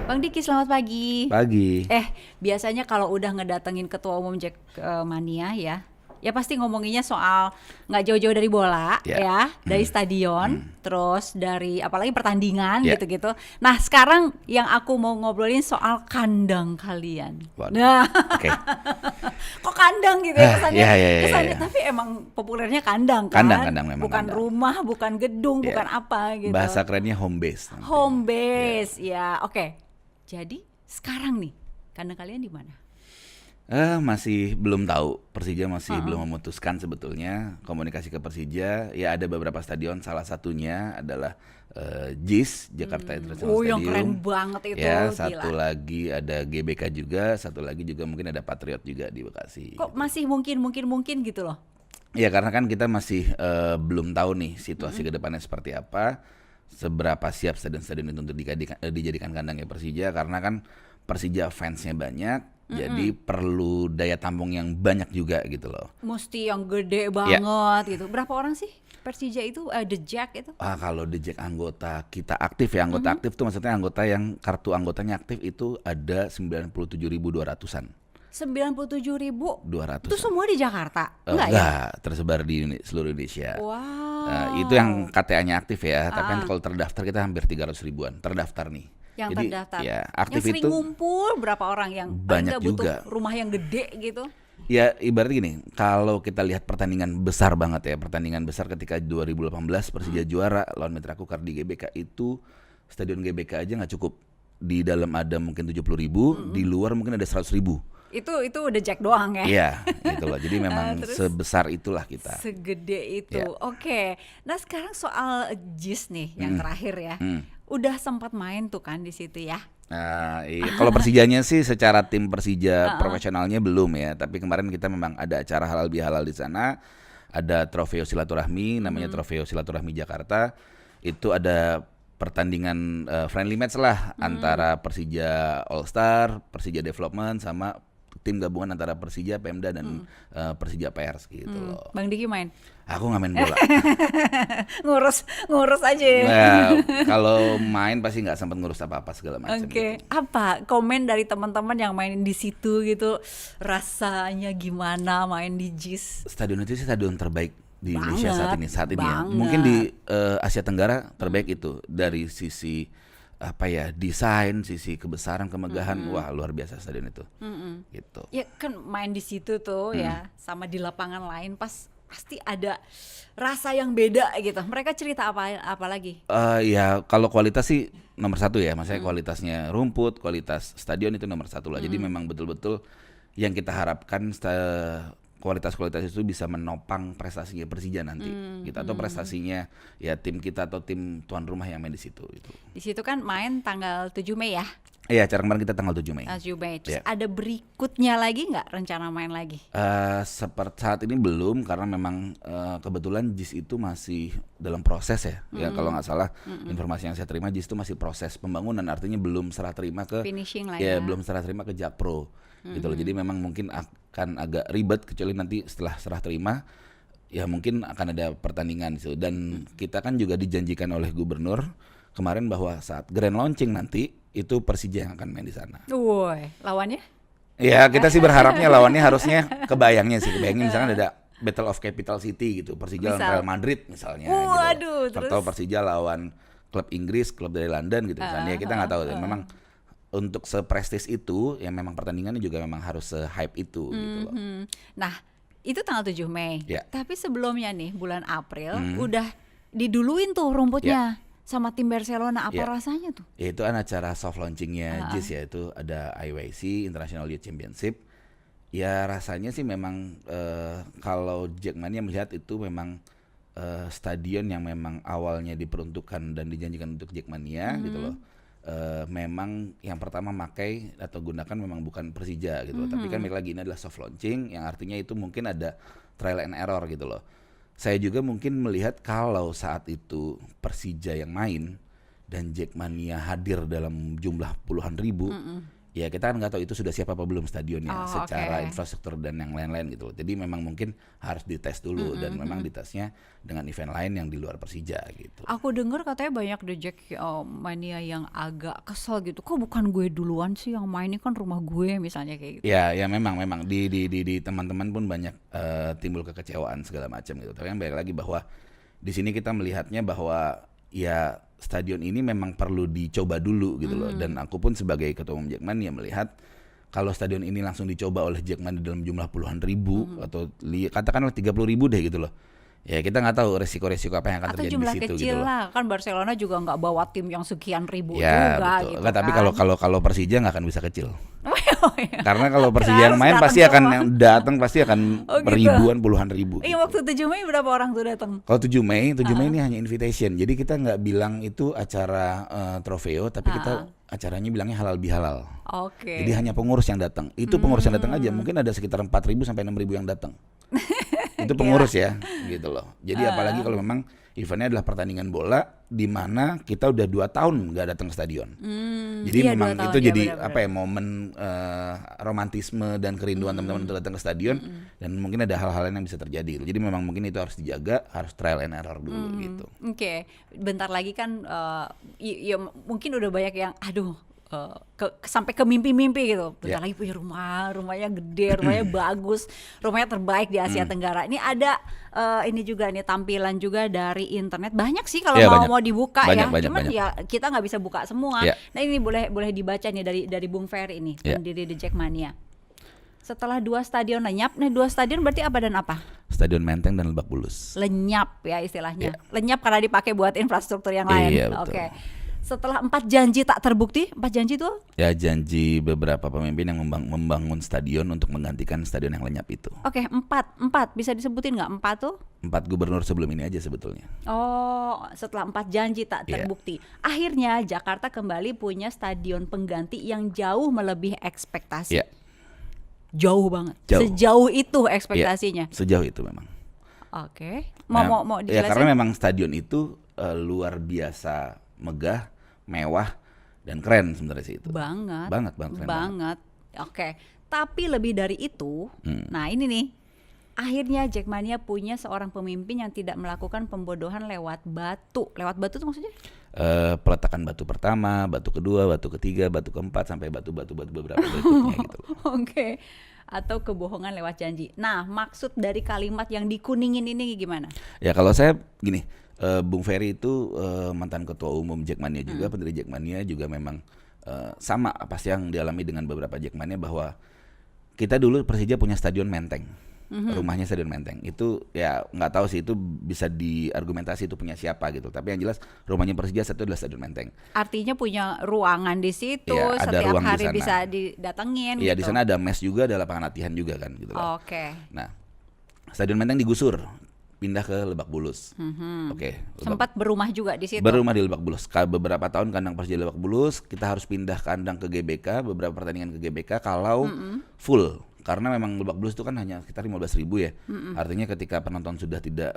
Bang Diki, selamat pagi. Pagi. Biasanya kalau udah ngedatengin ketua umum Jackmania ya pasti ngomonginnya soal nggak jauh-jauh dari bola, Ya. ya, dari stadion, terus dari apalagi pertandingan Ya. gitu-gitu. Nah, sekarang yang aku mau ngobrolin soal kandang kalian. Waduh. Nah, Oke. kok kandang gitu ya kesannya? Ya. Kesannya, tapi emang populernya kandang kan? Kandang memang bukan kandang. rumah, bukan gedung, Ya. bukan apa gitu. Bahasa kerennya home base. nanti. Home base, ya. Oke. Jadi sekarang nih, kandang kalian di mana? Masih belum tahu. Persija masih belum memutuskan sebetulnya. Komunikasi ke Persija, ya ada beberapa stadion. Salah satunya adalah JIS, Jakarta International Oh, Stadium. yang keren banget itu, Ya, gila. satu lagi ada GBK juga, satu lagi juga mungkin ada Patriot juga di Bekasi. Kok masih mungkin gitu loh? Ya karena kan kita masih belum tahu nih situasi ke depannya seperti apa, seberapa siap stadion-stadion itu untuk dijadikan kandangnya Persija, karena kan Persija fansnya banyak, jadi perlu daya tampung yang banyak juga gitu loh. Mesti yang gede banget gitu. Berapa orang sih Persija itu? The Jack itu? Kalau The Jack anggota kita aktif ya, anggota aktif tuh maksudnya anggota yang kartu anggotanya aktif itu ada 97.200-an. 97.000. 200. Itu semua di Jakarta? Enggak, tersebar di seluruh Indonesia. Wow. Itu yang KTA-nya aktif ya, tapi kan kalau terdaftar kita hampir 300 ribuan terdaftar nih. Yang Jadi, terdaftar. Ya, aktif yang sering itu ngumpul berapa orang yang banyak paling nggak butuh juga. rumah yang gede gitu? Ya ibarat gini, kalau kita lihat pertandingan besar banget ya, pertandingan besar ketika 2018 Persija juara lawan Mitra Kukar di GBK itu, stadion GBK aja nggak cukup. Di dalam ada mungkin 70.000, di luar mungkin ada 100.000. Itu udah Jack doang ya? Iya, gitu loh. Jadi memang Terus sebesar itulah kita. segede itu. Ya. Oke. Nah, sekarang soal JIS nih yang terakhir ya. Udah sempat main tuh kan di situ ya. Nah, iya. Kalau Persijanya sih secara tim Persija profesionalnya belum ya. Tapi kemarin kita memang ada acara halal bihalal di sana. Ada trofeo silaturahmi, namanya trofeo silaturahmi Jakarta. Itu ada pertandingan friendly match lah antara Persija All Star, Persija Development sama tim gabungan antara Persija, Pemda dan Persija Pers gitu loh. Bang Diki main? Aku nggak main bola. ngurus aja ya. Nah, kalau main pasti nggak sempat ngurus apa-apa segala macam. Oke. Gitu. Apa komen dari teman-teman yang main di situ gitu? Rasanya gimana main di JIS? Stadion itu sih stadion terbaik di Indonesia Banget, saat ini ya. banget. Mungkin di Asia Tenggara terbaik itu dari sisi apa ya, desain, sisi kebesaran, kemegahan, wah luar biasa stadion itu. Gitu. Ya kan main di situ tuh ya, sama di lapangan lain pasti ada rasa yang beda gitu. Mereka cerita apa lagi? Ya kalau kualitas sih nomor satu ya, maksudnya kualitasnya rumput, kualitas stadion itu nomor satu lah. Jadi memang betul-betul yang kita harapkan kualitas itu bisa menopang prestasinya Persija nanti, gitu, atau prestasinya ya tim kita atau tim tuan rumah yang main di situ. Gitu. Di situ kan main tanggal 7 Mei ya? Iya, acara kemarin kita tanggal 7 Mei. 7 Mei. Terus Ya. ada berikutnya lagi nggak rencana main lagi? Seperti saat ini belum, karena memang kebetulan JIS itu masih dalam proses ya. Ya kalau nggak salah informasi yang saya terima, JIS itu masih proses pembangunan, artinya belum serah terima ke Finishing lah ya. belum serah terima ke Jakpro. Gitu loh. Jadi memang mungkin akan agak ribet, kecuali nanti setelah serah terima ya mungkin akan ada pertandingan gitu. Dan kita kan juga dijanjikan oleh gubernur kemarin bahwa saat grand launching nanti itu Persija yang akan main di sana. Woi, lawannya? Ya kita sih berharapnya lawannya harusnya kebayangnya misalkan ada Battle of Capital City gitu, Persija lawan Real Madrid misalnya. Waduh, gitu. terus? Atau Persija lawan klub Inggris, klub dari London gitu misalnya. Kita nggak tahu. Memang untuk seprestis itu ya memang pertandingannya juga memang harus se-hype itu gitu loh. Nah, itu tanggal 7 Mei. Ya. Tapi sebelumnya nih, bulan April udah diduluin tuh rumputnya sama tim Barcelona. Apa Ya. rasanya tuh? Ya itu kan acara soft launchingnya JIS ya, itu ada IYC International Youth Championship. Ya rasanya sih memang kalau Jackmania melihat itu memang stadion yang memang awalnya diperuntukkan dan dijanjikan untuk Jackmania gitu loh. Memang yang pertama makai atau gunakan memang bukan Persija gitu loh. Tapi kan lagi ini adalah soft launching, yang artinya itu mungkin ada trial and error gitu loh. Saya juga mungkin melihat kalau saat itu Persija yang main dan Jackmania hadir dalam jumlah puluhan ribu, ya kita kan nggak tahu itu sudah siap apa belum stadionnya secara oke. infrastruktur dan yang lain-lain gitu loh. Jadi memang mungkin harus dites dulu dan memang ditesnya dengan event lain yang di luar Persija gitu. Aku dengar katanya banyak The Jack mania yang agak kesel gitu. Kok bukan gue duluan sih yang main, ini kan rumah gue misalnya kayak gitu. Ya memang di teman-teman pun banyak timbul kekecewaan segala macam gitu. Tapi yang balik lagi bahwa di sini kita melihatnya bahwa ya stadion ini memang perlu dicoba dulu gitu loh. Dan aku pun sebagai ketua umum Jackmania melihat kalau stadion ini langsung dicoba oleh Jackmania dalam jumlah puluhan ribu atau katakanlah 30.000 deh gitu loh. Ya kita nggak tahu resiko-resiko apa yang akan Atau terjadi jumlah di situ kecil gitu loh. lah, kan Barcelona juga nggak bawa tim yang sekian ribu Ya juga betul. gitu Nggak, tapi kan. kalau Persija nggak akan bisa kecil. Oh, iya. Karena kalau Persija yang Harus main datang pasti akan semua. yang datang pasti akan Oh, gitu. ribuan puluhan ribu. Iya, Gitu. waktu 7 Mei berapa orang tuh datang? Kalau 7 Mei ini hanya invitation. Jadi kita nggak bilang itu acara trofeo, tapi kita acaranya bilangnya halal bihalal. Oke. Jadi hanya pengurus yang datang. Itu pengurus yang datang aja. Mungkin ada sekitar 4.000 sampai 6.000 yang datang. Itu pengurus ya, gitu loh. Jadi apalagi kalau memang eventnya adalah pertandingan bola, di mana kita udah 2 tahun nggak datang ke stadion. Jadi iya, memang 2 tahun, itu ya, jadi benar-benar. apa ya, momen romantisme dan kerinduan teman-teman untuk datang ke stadion. Dan mungkin ada hal-hal lain yang bisa terjadi. Gitu. Jadi memang mungkin itu harus dijaga, harus trial and error dulu gitu. Oke, bentar lagi kan ya mungkin udah banyak yang aduh sampai ke mimpi-mimpi gitu. Bentar lagi punya rumahnya gede, rumahnya bagus, rumahnya terbaik di Asia Tenggara. Ini ada ini juga nih tampilan juga dari internet. Banyak sih kalau Ya, mau dibuka banyak, ya. Cuman banyak. ya kita nggak bisa buka semua. Ya. Nah, ini boleh dibaca nih dari Bung Ferry ini, Ya. pendiri The Jackmania. Setelah 2 stadion lenyap, nih 2 stadion berarti apa dan apa? Stadion Menteng dan Lebak Bulus. Lenyap ya istilahnya. Lenyap karena dipakai buat infrastruktur yang lain. Iya, betul. Oke. Setelah 4 janji tak terbukti, 4 janji itu Ya janji beberapa pemimpin yang membangun stadion untuk menggantikan stadion yang lenyap itu. oke, 4 bisa disebutin nggak 4 tuh? 4 gubernur sebelum ini aja sebetulnya. Oh, setelah 4 janji tak Iya. terbukti. Akhirnya Jakarta kembali punya stadion pengganti yang jauh melebihi ekspektasi. Ya, Jauh banget. Jauh. Sejauh itu ekspektasinya. sejauh itu memang. Oke. Nah, Mau ya dijelasin? karena memang stadion itu luar biasa megah, mewah dan keren sebenarnya sih itu. Banget. Banget, keren Banget. Oke. Tapi lebih dari itu, nah ini nih. Akhirnya Jackmania punya seorang pemimpin yang tidak melakukan pembodohan lewat batu. Lewat batu tuh maksudnya? Peletakan batu pertama, batu kedua, batu ketiga, batu keempat sampai batu beberapa berikutnya gitu loh. Oke. Atau kebohongan lewat janji. Nah, maksud dari kalimat yang dikuningin ini gimana? Ya kalau saya gini, Bung Ferry itu mantan ketua umum Jackmania juga, pendiri Jackmania juga memang sama pasti yang dialami dengan beberapa Jackmania bahwa kita dulu Persija punya stadion Menteng. Rumahnya stadion Menteng itu ya nggak tahu sih itu bisa diargumentasi itu punya siapa gitu, tapi yang jelas rumahnya Persija satu adalah stadion Menteng. Artinya punya ruangan di situ, Iya, ada setiap ruang di hari sana. bisa didatengin Iya gitu. di sana ada mes juga, ada lapangan latihan juga kan gitu loh. Oke. Nah stadion Menteng digusur, pindah ke Lebak Bulus. Oke. Sempat berumah juga di situ. Berumah di Lebak Bulus. Beberapa tahun kandang Persija Lebak Bulus, kita harus pindah kandang ke GBK, beberapa pertandingan ke GBK kalau full. Karena memang Lebak Bulus itu kan hanya sekitar 15.000 ya. Artinya ketika penonton sudah tidak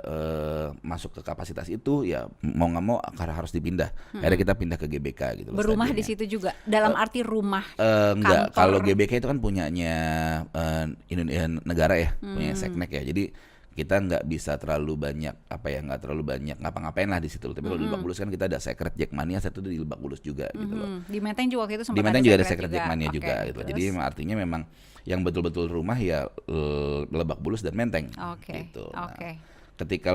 masuk ke kapasitas itu, ya mau nggak mau karena harus dipindah. Akhirnya kita pindah ke GBK gitu loh. Berumah di stadionnya. situ juga. Dalam arti rumah. Enggak, kantor. kalau GBK itu kan punyanya negara ya, punya Seknek ya. Jadi kita nggak bisa terlalu banyak nggak terlalu banyak ngapa-ngapain lah di situ. Tapi kalau di Lebak Bulus kan kita ada Secret Jackmania, satu di Lebak Bulus juga gitu loh. Di Menteng juga waktu itu sempat Di Menteng juga ada Secret Secret Jackmania Oke, juga gitu. terus? Jadi artinya memang yang betul-betul rumah ya Lebak Bulus dan Menteng. Oke. Gitu. Nah, Oke. ketika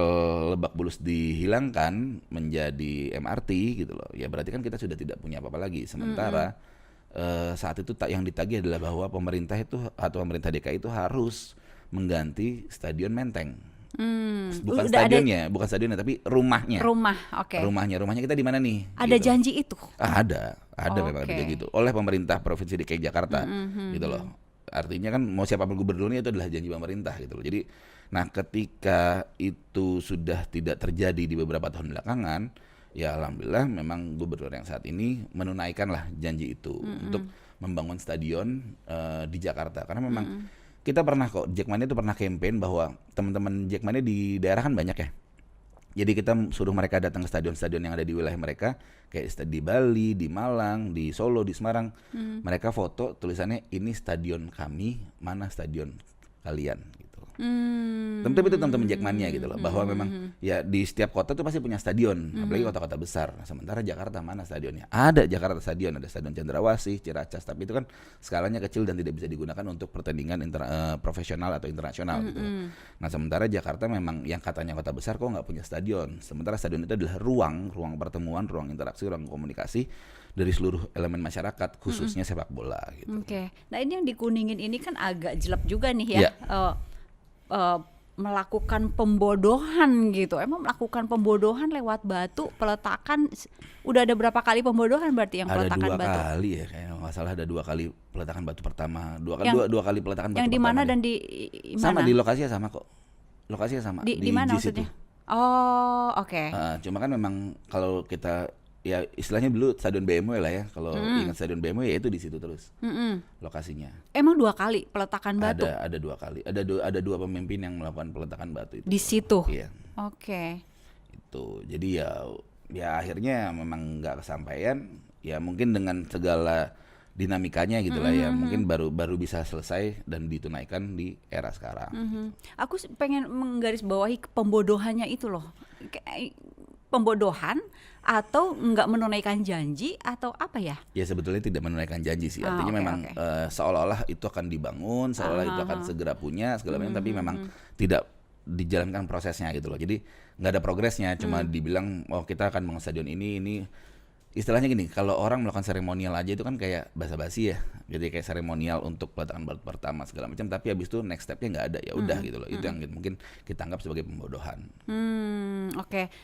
Lebak Bulus dihilangkan menjadi MRT gitu loh, ya berarti kan kita sudah tidak punya apa-apa lagi. Sementara saat itu yang ditagih adalah bahwa pemerintah itu atau pemerintah DKI itu harus mengganti stadion Menteng. Bukan Udah stadionnya tapi rumahnya. Rumah, oke. Rumahnya kita di mana nih? Ada Gitu. janji itu. Ada memang Oke. ada gitu oleh pemerintah Provinsi DKI Jakarta gitu loh. Artinya kan mau siapapun gubernurnya itu adalah janji pemerintah gitu loh. Jadi nah ketika itu sudah tidak terjadi di beberapa tahun belakangan, ya alhamdulillah memang gubernur yang saat ini menunaikan lah janji itu untuk membangun stadion di Jakarta. Karena memang kita pernah kok Jackmania itu pernah campaign bahwa teman-teman Jackmania di daerah kan banyak ya. Jadi kita suruh mereka datang ke stadion-stadion yang ada di wilayah mereka, kayak di Bali, di Malang, di Solo, di Semarang. Mereka foto tulisannya ini stadion kami, mana stadion kalian gitu. Tapi itu teman-teman Jackmania gitu loh, bahwa memang ya di setiap kota tuh pasti punya stadion, apalagi kota-kota besar. Sementara Jakarta mana stadionnya? Ada Jakarta Stadion, ada Stadion Cendrawasih, Ciracas, tapi itu kan skalanya kecil dan tidak bisa digunakan untuk pertandingan profesional atau internasional gitu. Nah sementara Jakarta memang yang katanya kota besar kok nggak punya stadion. Sementara stadion itu adalah ruang pertemuan, ruang interaksi, ruang komunikasi dari seluruh elemen masyarakat, khususnya sepak bola gitu. Oke. Nah ini yang di Kuningin ini kan agak jelek juga nih ya. Iya. Melakukan pembodohan gitu. Emang melakukan pembodohan lewat batu peletakan, udah ada berapa kali pembodohan berarti yang Ada peletakan 2 batu? kali ya, kayaknya nggak salah ada 2 kali peletakan batu pertama, dua kali peletakan batu Yang di pertama mana deh. dan di Sama mana? di lokasinya sama kok, lokasinya sama Di mana JIS maksudnya? itu. Oh, oke. Cuma kan memang kalau kita ya istilahnya dulu stadion BMW lah ya, kalau ingat stadion BMW ya itu di situ terus lokasinya. Emang 2 kali peletakan batu Ada 2 kali, ada 2 pemimpin yang melakukan peletakan batu itu. di situ? Iya. Oke. Itu jadi ya akhirnya memang nggak kesampaian, ya mungkin dengan segala dinamikanya gitu lah ya, mungkin baru bisa selesai dan ditunaikan di era sekarang. Aku pengen menggarisbawahi pembodohannya itu loh. Pembodohan atau nggak menunaikan janji atau apa ya? Ya sebetulnya tidak menunaikan janji sih, artinya oke, memang oke. Seolah-olah itu akan dibangun, seolah itu akan segera punya segala macam, tapi memang tidak dijalankan prosesnya gitu loh. Jadi nggak ada progresnya, cuma dibilang oh kita akan bangun stadion ini. Istilahnya gini, kalau orang melakukan seremonial aja itu kan kayak basa-basi ya, jadi kayak seremonial untuk peletakan batu pertama segala macam, tapi habis itu next stepnya nggak ada, ya udah gitu loh. Itu yang mungkin kita anggap sebagai pembodohan. Oke.